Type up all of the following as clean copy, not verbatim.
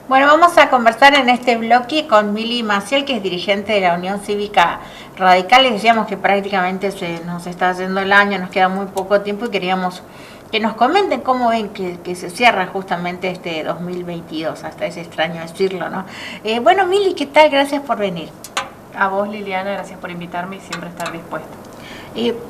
Bueno, vamos a conversar en este bloque con Mili Maciel, que es dirigente de la Unión Cívica Radical. Les decíamos que prácticamente se nos está yendo el año, nos queda muy poco tiempo y queríamos que nos comenten cómo ven que se cierra justamente este 2022, hasta es extraño decirlo, ¿no? Bueno, Mili, ¿qué tal? Gracias por venir. A vos, Liliana, gracias por invitarme y siempre estar dispuesta.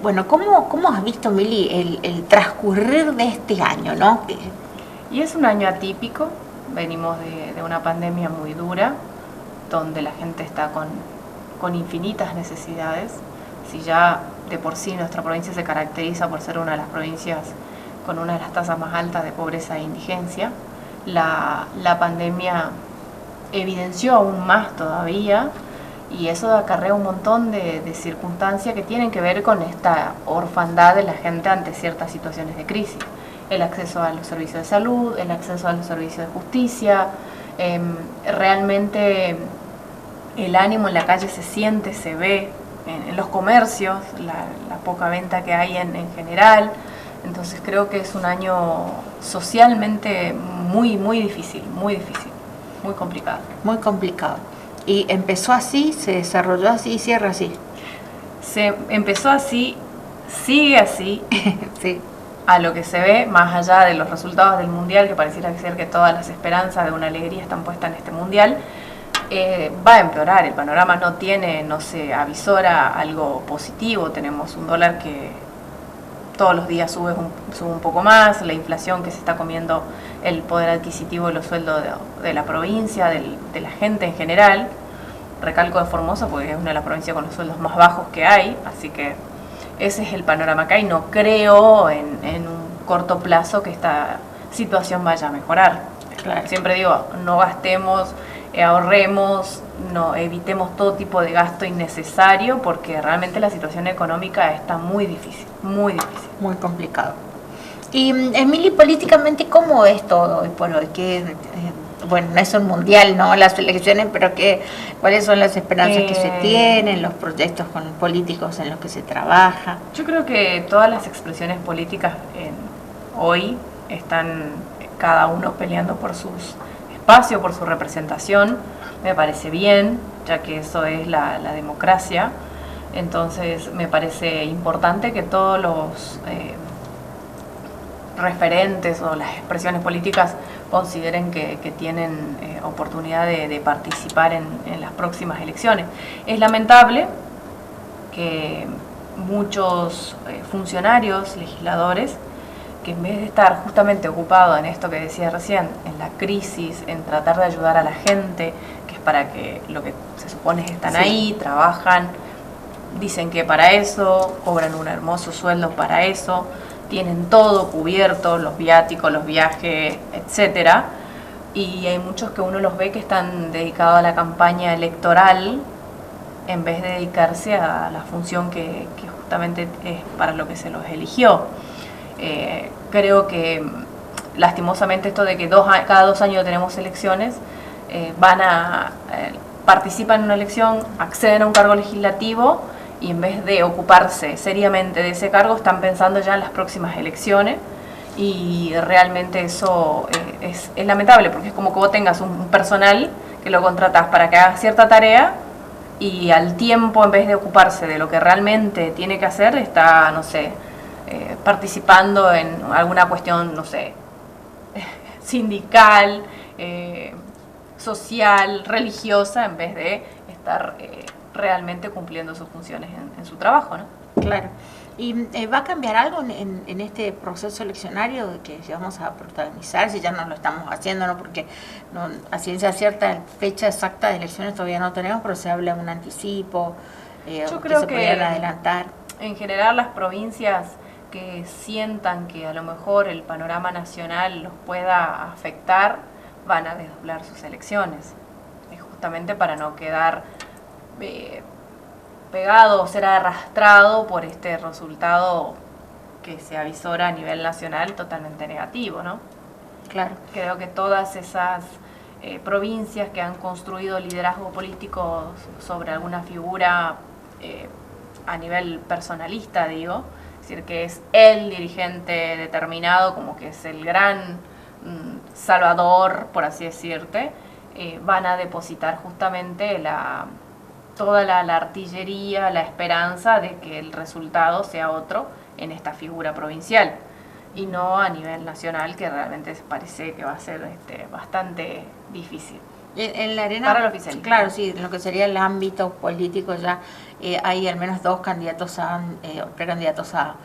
Bueno, ¿cómo has visto, Mili, el transcurrir de este año, ¿no? Y es un año atípico, venimos de una pandemia muy dura, donde la gente está con infinitas necesidades. Si ya de por sí nuestra provincia se caracteriza por ser una de las provincias con una de las tasas más altas de pobreza e indigencia, la pandemia evidenció aún más todavía, y eso acarrea un montón de circunstancias que tienen que ver con esta orfandad de la gente ante ciertas situaciones de crisis. El acceso a los servicios de salud, el acceso a los servicios de justicia, realmente el ánimo en la calle se siente, se ve en los comercios, la poca venta que hay en general. Entonces creo que es un año socialmente muy difícil, muy complicado. Muy complicado. Y empezó así, se desarrolló así y cierra así. Se empezó así, sigue así. Sí. A lo que se ve, más allá de los resultados del Mundial, que pareciera ser que todas las esperanzas de una alegría están puestas en este Mundial, va a empeorar. El panorama no se avisora algo positivo. Tenemos un dólar que todos los días sube un poco más, la inflación que se está comiendo el poder adquisitivo de los sueldos de la provincia, de la gente en general. Recalco de Formosa porque es una de las provincias con los sueldos más bajos que hay, así que ese es el panorama que hay. No creo en un corto plazo que esta situación vaya a mejorar. Claro. Siempre digo, no gastemos, ahorremos, no evitemos todo tipo de gasto innecesario, porque realmente la situación económica está muy difícil, muy difícil. Muy complicado. Y Emily, políticamente, ¿cómo es todo hoy por hoy? Bueno, no es un mundial, ¿no? Las elecciones, pero ¿cuáles son las esperanzas que se tienen, los proyectos políticos en los que se trabaja? Yo creo que todas las expresiones políticas hoy están cada uno peleando por sus espacios, por su representación. Me parece bien, ya que eso es la democracia. Entonces me parece importante que todos los referentes o las expresiones políticas consideren que tienen oportunidad de participar en las próximas elecciones. Es lamentable que muchos funcionarios, legisladores, que en vez de estar justamente ocupados en esto que decía recién, en la crisis, en tratar de ayudar a la gente, que es para que lo que se supone es que están ahí, trabajan, dicen que para eso, cobran un hermoso sueldo para eso, tienen todo cubierto, los viáticos, los viajes, etcétera, y hay muchos que uno los ve que están dedicados a la campaña electoral en vez de dedicarse a la función que justamente es para lo que se los eligió. Creo que lastimosamente esto de que cada 2 años tenemos elecciones, participan en una elección, acceden a un cargo legislativo, y en vez de ocuparse seriamente de ese cargo, están pensando ya en las próximas elecciones, y realmente eso es lamentable, porque es como que vos tengas un personal que lo contratás para que haga cierta tarea, y al tiempo, en vez de ocuparse de lo que realmente tiene que hacer, está, no sé, participando en alguna cuestión, no sé, sindical, social, religiosa, en vez de estar realmente cumpliendo sus funciones en su trabajo, ¿no? Claro. ¿Y va a cambiar algo en este proceso eleccionario que vamos a protagonizar, si ya no lo estamos haciendo, ¿no? Porque a ciencia cierta, fecha exacta de elecciones todavía no tenemos, pero se habla de un anticipo, yo creo se podrían adelantar. En general las provincias que sientan que a lo mejor el panorama nacional los pueda afectar, van a desdoblar sus elecciones, justamente para no quedar pegado o ser arrastrado por este resultado que se avisora a nivel nacional totalmente negativo, ¿no? Claro. Creo que todas esas provincias que han construido liderazgo político sobre alguna figura a nivel personalista, digo, es decir, que es el dirigente determinado, como que es el gran salvador, por así decirte, van a depositar justamente toda la artillería, la esperanza de que el resultado sea otro en esta figura provincial y no a nivel nacional, que realmente parece que va a ser bastante difícil. En la arena, para el oficialismo. Claro, sí, en lo que sería el ámbito político ya hay al menos dos candidatos precandidatos a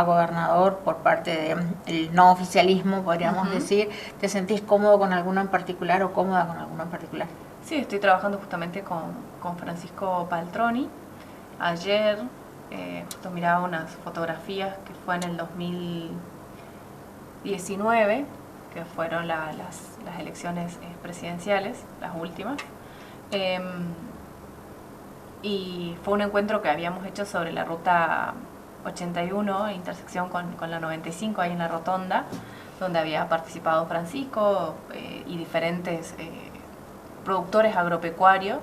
gobernador por parte del no oficialismo, podríamos decir. ¿Te sentís cómodo con alguno en particular o cómoda con alguno en particular? Sí, estoy trabajando justamente con Francisco Paltroni. Ayer justo miraba unas fotografías que fue en el 2019, que fueron las elecciones presidenciales, las últimas. Y fue un encuentro que habíamos hecho sobre la ruta 81, intersección con la 95, ahí en la rotonda, donde había participado Francisco y diferentes productores agropecuarios,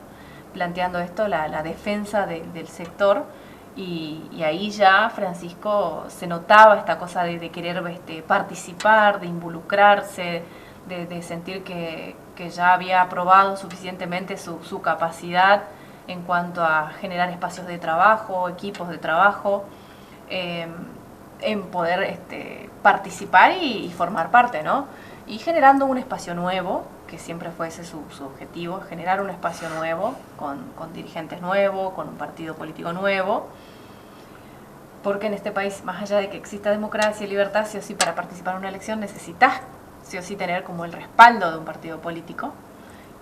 planteando esto, la defensa del sector. Y ahí ya Francisco se notaba esta cosa de querer participar, de involucrarse, de sentir que ya había probado suficientemente su capacidad en cuanto a generar espacios de trabajo, equipos de trabajo, en poder participar y formar parte, ¿no? Y generando un espacio nuevo, que siempre fue ese su objetivo, generar un espacio nuevo, con dirigentes nuevos, con un partido político nuevo, porque en este país, más allá de que exista democracia y libertad, sí o sí para participar en una elección necesitas sí o sí tener como el respaldo de un partido político,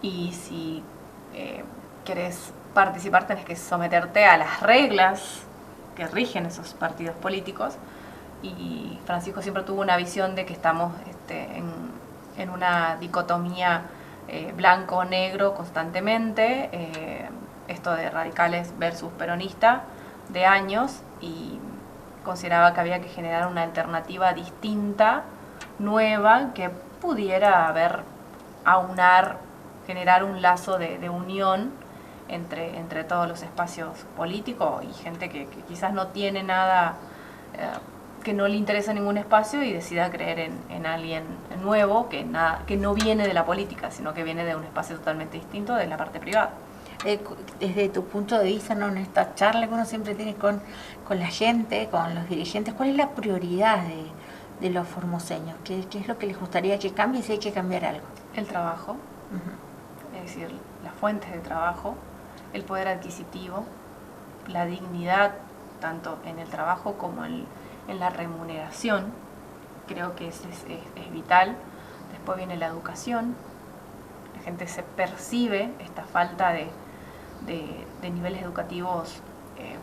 y si querés participar tenés que someterte a las reglas que rigen esos partidos políticos. Y Francisco siempre tuvo una visión de que estamos en una dicotomía blanco-negro constantemente, esto de radicales versus peronista de años, y consideraba que había que generar una alternativa distinta, nueva, que pudiera aunar, generar un lazo de unión entre todos los espacios políticos y gente que quizás no tiene nada, que no le interesa ningún espacio y decida creer en alguien nuevo que no viene de la política, sino que viene de un espacio totalmente distinto, de la parte privada. Desde tu punto de vista, ¿no?, en esta charla que uno siempre tiene con la gente, con los dirigentes, ¿cuál es la prioridad de los formoseños? ¿Qué es lo que les gustaría que cambie, si hay que cambiar algo? El trabajo, es decir, las fuentes de trabajo, el poder adquisitivo, la dignidad, tanto en el trabajo como en la remuneración. Creo que eso es vital. Después viene la educación. La gente se percibe esta falta de niveles educativos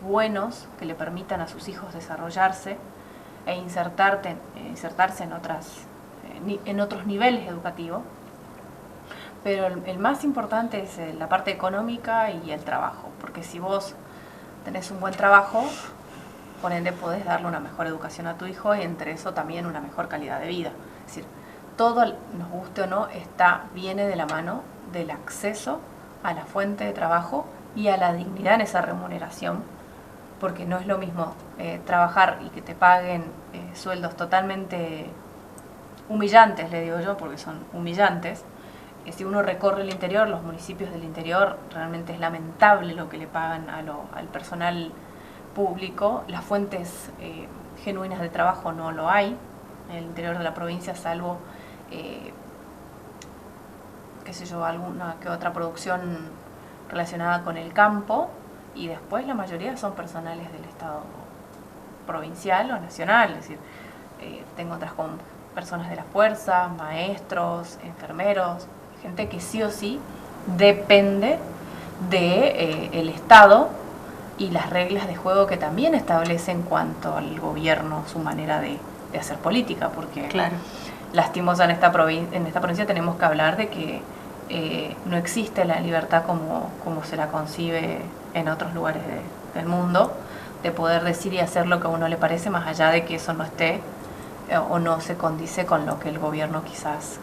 buenos que le permitan a sus hijos desarrollarse e insertarse en otros niveles educativos. Pero el más importante es la parte económica y el trabajo, porque si vos tenés un buen trabajo, por ende podés darle una mejor educación a tu hijo y entre eso también una mejor calidad de vida. Es decir, todo, nos guste o no, viene de la mano del acceso a la fuente de trabajo y a la dignidad en esa remuneración, porque no es lo mismo trabajar y que te paguen sueldos totalmente humillantes, le digo yo, porque son humillantes. Si uno recorre el interior, los municipios del interior, realmente es lamentable lo que le pagan al personal público. Las fuentes genuinas de trabajo no lo hay en el interior de la provincia, salvo alguna que otra producción relacionada con el campo, y después la mayoría son personales del Estado provincial o nacional. Es decir, tengo otras con personas de la fuerza, maestros, enfermeros, gente que sí o sí depende del Estado y las reglas de juego que también establece en cuanto al gobierno, su manera de hacer política, porque claro, lastimosa en esta provincia tenemos que hablar de que no existe la libertad como se la concibe en otros lugares del mundo, de poder decir y hacer lo que a uno le parece, más allá de que eso no esté o no se condice con lo que el gobierno quizás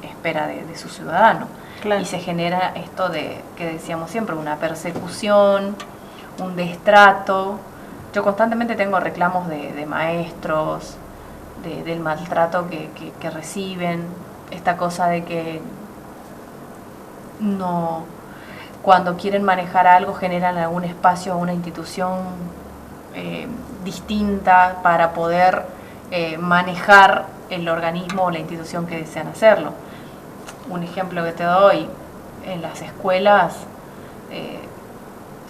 espera de su ciudadano. Claro. Y se genera esto que decíamos siempre, una persecución, un destrato. Yo constantemente tengo reclamos de maestros, del maltrato que reciben, esta cosa de que no, cuando quieren manejar algo generan algún espacio o una institución distinta para poder manejar el organismo o la institución que desean hacerlo. Un ejemplo que te doy, en las escuelas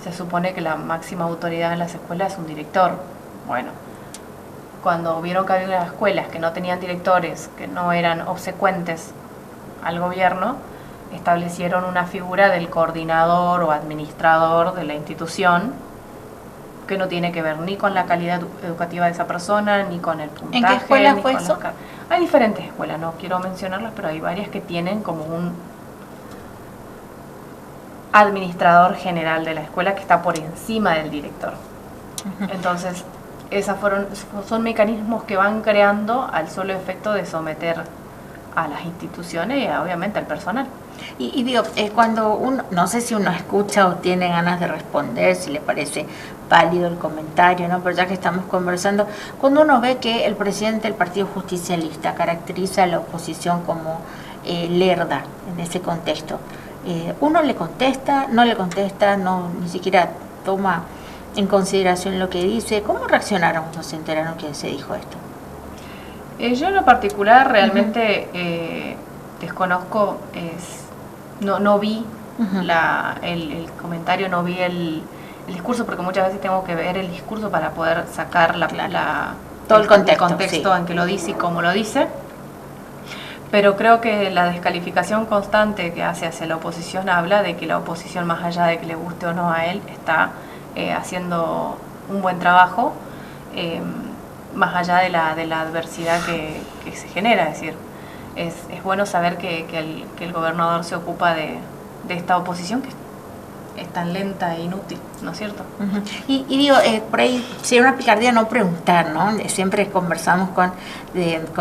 se supone que la máxima autoridad en las escuelas es un director. Bueno, cuando vieron que había unas escuelas que no tenían directores, que no eran obsecuentes al gobierno, establecieron una figura del coordinador o administrador de la institución, que no tiene que ver ni con la calidad educativa de esa persona, ni con el puntaje. ¿En qué escuela fue eso? Hay diferentes escuelas, no quiero mencionarlas, pero hay varias que tienen como un administrador general de la escuela que está por encima del director. Entonces, son mecanismos que van creando al solo efecto de someter a las instituciones y obviamente al personal. Y digo, cuando uno, no sé si uno escucha o tiene ganas de responder, si le parece válido el comentario, ¿no? Pero ya que estamos conversando, cuando uno ve que el presidente del Partido Justicialista caracteriza a la oposición como lerda en ese contexto, uno le contesta, no le contesta, no, ni siquiera toma en consideración lo que dice. ¿Cómo reaccionaron cuando se enteraron que se dijo esto? Yo en lo particular realmente desconozco, no vi el comentario, no vi el discurso, porque muchas veces tengo que ver el discurso para poder sacar todo el contexto sí, en que lo dice y cómo lo dice. Pero creo que la descalificación constante que hace hacia la oposición habla de que la oposición, más allá de que le guste o no a él, está haciendo un buen trabajo, más allá de la adversidad que se genera. Es decir, es bueno saber que el gobernador se ocupa de esta oposición que es tan lenta e inútil, ¿no es cierto? Y digo, por ahí sería una picardía no preguntar, ¿no? Siempre conversamos con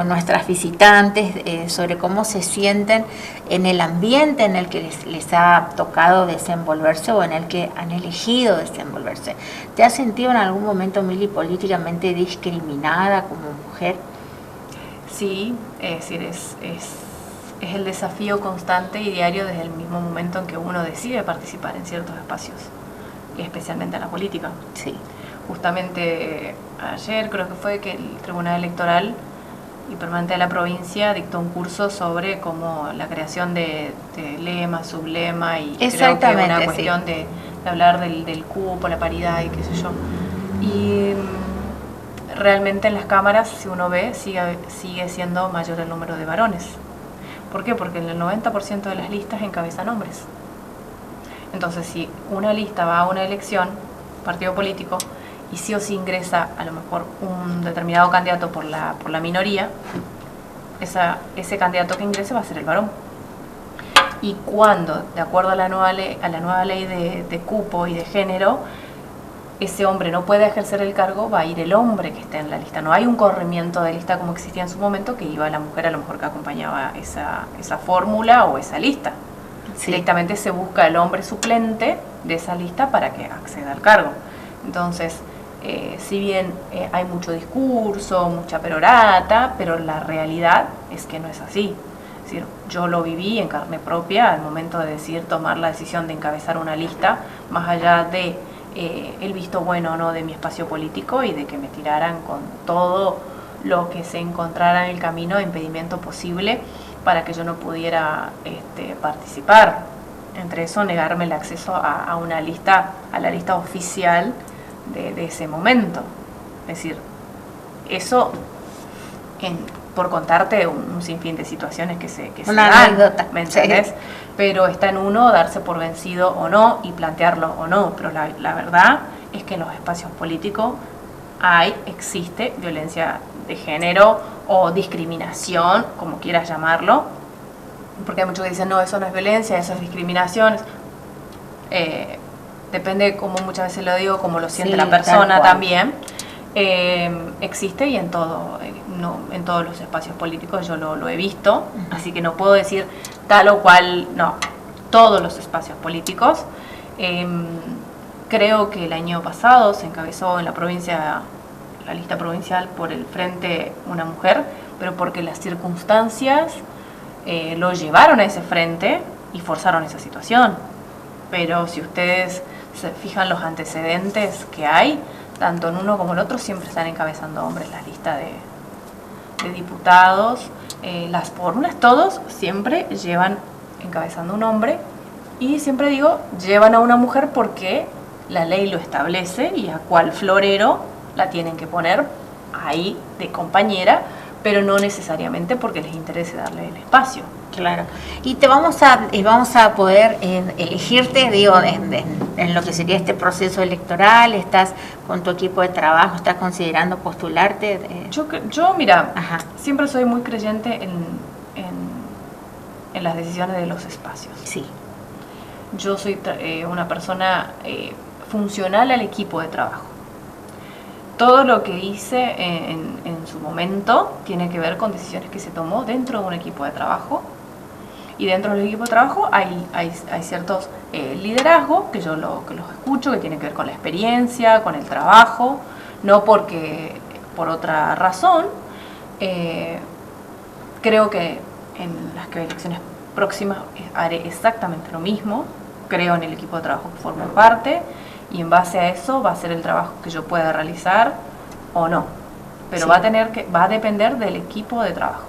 nuestras visitantes sobre cómo se sienten en el ambiente en el que les ha tocado desenvolverse o en el que han elegido desenvolverse. ¿Te has sentido en algún momento, Mili, políticamente discriminada como mujer? Sí, es decir, es el desafío constante y diario desde el mismo momento en que uno decide participar en ciertos espacios, y especialmente en la política. Sí. Justamente ayer creo que fue que el Tribunal Electoral y Permanente de la provincia dictó un curso sobre cómo la creación de lema, sublema, y creo que una cuestión de hablar del cupo, la paridad y qué sé yo. Y realmente en las cámaras, si uno ve, sigue siendo mayor el número de varones. ¿Por qué? Porque en el 90% de las listas encabezan hombres. Entonces, si una lista va a una elección, partido político, y sí o sí ingresa a lo mejor un determinado candidato por la minoría, ese candidato que ingrese va a ser el varón. Y cuando, de acuerdo a la nueva ley de cupo y de género, ese hombre no puede ejercer el cargo, va a ir el hombre que esté en la lista. No hay un corrimiento de lista como existía en su momento, que iba la mujer a lo mejor que acompañaba esa fórmula o esa lista. Sí. Directamente se busca el hombre suplente de esa lista para que acceda al cargo. Entonces, si bien hay mucho discurso, mucha perorata, pero la realidad es que no es así. Es decir, yo lo viví en carne propia al momento de tomar la decisión de encabezar una lista, más allá de el visto bueno o no de mi espacio político y de que me tiraran con todo lo que se encontrara en el camino de impedimento posible para que yo no pudiera participar. Entre eso, negarme el acceso a una lista, a la lista oficial de ese momento. Es decir, eso, por contarte un sinfín de situaciones que se una dan, anécdota, ¿me entendés? Sí. Pero está en uno darse por vencido o no y plantearlo o no. Pero la verdad es que en los espacios políticos existe violencia de género o discriminación, como quieras llamarlo, porque hay muchos que dicen, no, eso no es violencia, eso es discriminación. Depende, como muchas veces lo digo, como lo siente la persona también. Existe y en todos los espacios políticos yo lo he visto, así que no puedo decir tal o cual, no, todos los espacios políticos. Creo que el año pasado se encabezó en la lista provincial por el Frente una mujer, pero porque las circunstancias lo llevaron a ese frente, y forzaron esa situación. Pero si ustedes se fijan los antecedentes que hay, tanto en uno como en el otro siempre están encabezando hombres las listas de diputados. Las pornas, todos siempre llevan encabezando un hombre, y siempre digo, llevan a una mujer porque la ley lo establece y a cual florero la tienen que poner ahí de compañera, pero no necesariamente porque les interese darle el espacio. Claro. Y vamos a poder elegirte, digo, en lo que sería este proceso electoral. ¿Estás con tu equipo de trabajo? ¿Estás considerando postularte? Yo mira, Ajá. siempre soy muy creyente en las decisiones de los espacios. Sí. Yo soy una persona funcional al equipo de trabajo. Todo lo que hice en su momento tiene que ver con decisiones que se tomó dentro de un equipo de trabajo. Y dentro del equipo de trabajo hay ciertos liderazgos que yo los escucho, que tienen que ver con la experiencia, con el trabajo, no por otra razón. Creo que en las elecciones próximas haré exactamente lo mismo. Creo en el equipo de trabajo que formo parte, y en base a eso va a ser el trabajo que yo pueda realizar o no. Pero sí, va a depender del equipo de trabajo.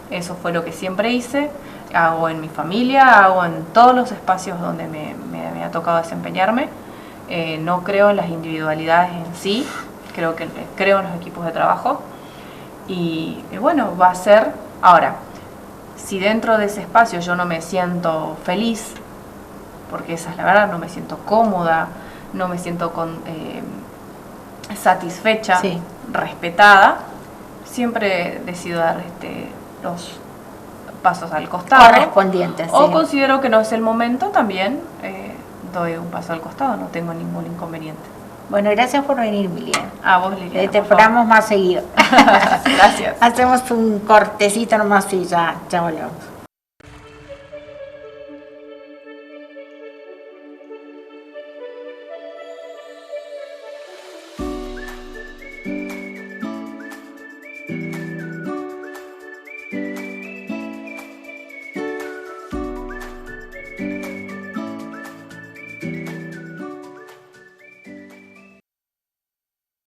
Eso fue lo que siempre hice, hago en mi familia, hago en todos los espacios donde me ha tocado desempeñarme. No creo en las individualidades en sí, creo en los equipos de trabajo. Y bueno, va a ser... Ahora, si dentro de ese espacio yo no me siento feliz, porque esa es la verdad, no me siento cómoda, no me siento satisfecha, sí, respetada, siempre decido dar los pasos al costado correspondientes. O sí, considero que no es el momento, también doy un paso al costado, no tengo ningún inconveniente. Bueno, gracias por venir, Liliana. A vos, Liliana. Te esperamos más seguido. Gracias. Hacemos un cortecito nomás y ya volvemos.